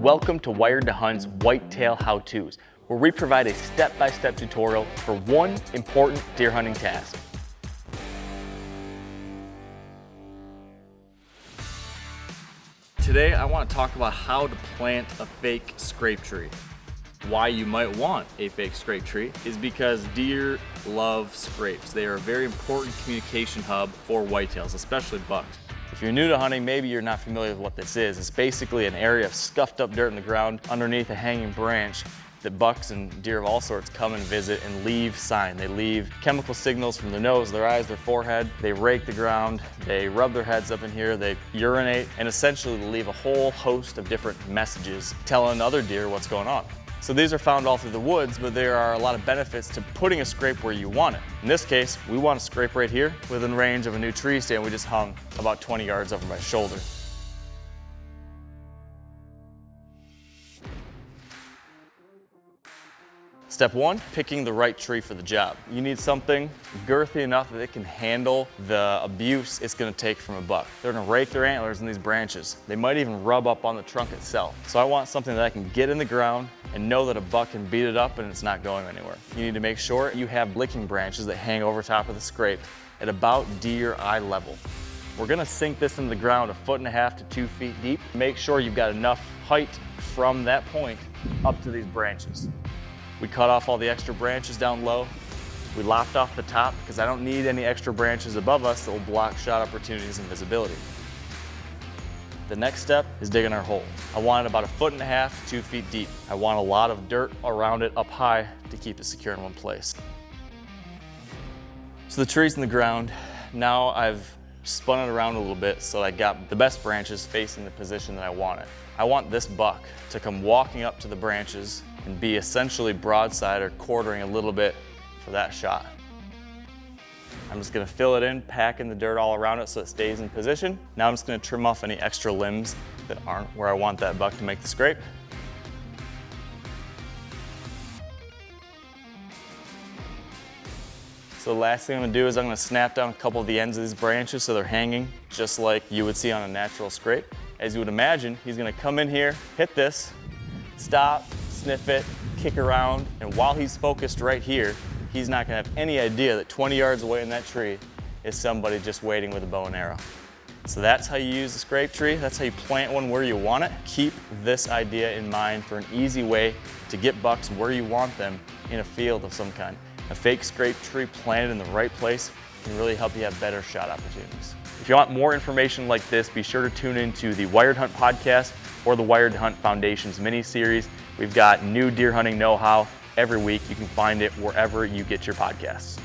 Welcome to Wired to Hunt's Whitetail How-Tos, where we provide a step-by-step tutorial for one important deer hunting task. Today I want to talk about how to plant a fake scrape tree. Why you might want a fake scrape tree is because deer love scrapes. They are a very important communication hub for whitetails, especially bucks. If you're new to hunting, maybe you're not familiar with what this is. It's basically an area of scuffed up dirt in the ground underneath a hanging branch that bucks and deer of all sorts come and visit and leave sign. They leave chemical signals from their nose, their eyes, their forehead. They rake the ground, they rub their heads up in here, they urinate, and essentially leave a whole host of different messages telling other deer what's going on. So these are found all through the woods, but there are a lot of benefits to putting a scrape where you want it. In this case, we want a scrape right here within range of a new tree stand we just hung about 20 yards over my shoulder. Step one, picking the right tree for the job. You need something girthy enough that it can handle the abuse it's gonna take from a buck. They're gonna rake their antlers in these branches. They might even rub up on the trunk itself. So I want something that I can get in the ground and know that a buck can beat it up and it's not going anywhere. You need to make sure you have licking branches that hang over top of the scrape at about deer eye level. We're gonna sink this into the ground 1.5 to 2 feet deep. Make sure you've got enough height from that point up to these branches. We cut off all the extra branches down low. We lopped off the top because I don't need any extra branches above us that will block shot opportunities and visibility. The next step is digging our hole. I want it about 1.5 to 2 feet deep. I want a lot of dirt around it up high to keep it secure in one place. So the tree's in the ground. Now I've spun it around a little bit so I got the best branches facing the position that I want it. I want this buck to come walking up to the branches and be essentially broadside or quartering a little bit for that shot. I'm just gonna fill it in, packing the dirt all around it so it stays in position. Now I'm just gonna trim off any extra limbs that aren't where I want that buck to make the scrape. So the last thing I'm gonna do is I'm gonna snap down a couple of the ends of these branches so they're hanging just like you would see on a natural scrape. As you would imagine, he's gonna come in here, hit this, stop, sniff it, kick around, and while he's focused right here, he's not gonna have any idea that 20 yards away in that tree is somebody just waiting with a bow and arrow. So that's how you use the scrape tree. That's how you plant one where you want it. Keep this idea in mind for an easy way to get bucks where you want them in a field of some kind. A fake scrape tree planted in the right place can really help you have better shot opportunities. If you want more information like this, be sure to tune into the Wired Hunt podcast or the Wired Hunt Foundation's mini-series. We've got new deer hunting know-how every week. You can find it wherever you get your podcasts.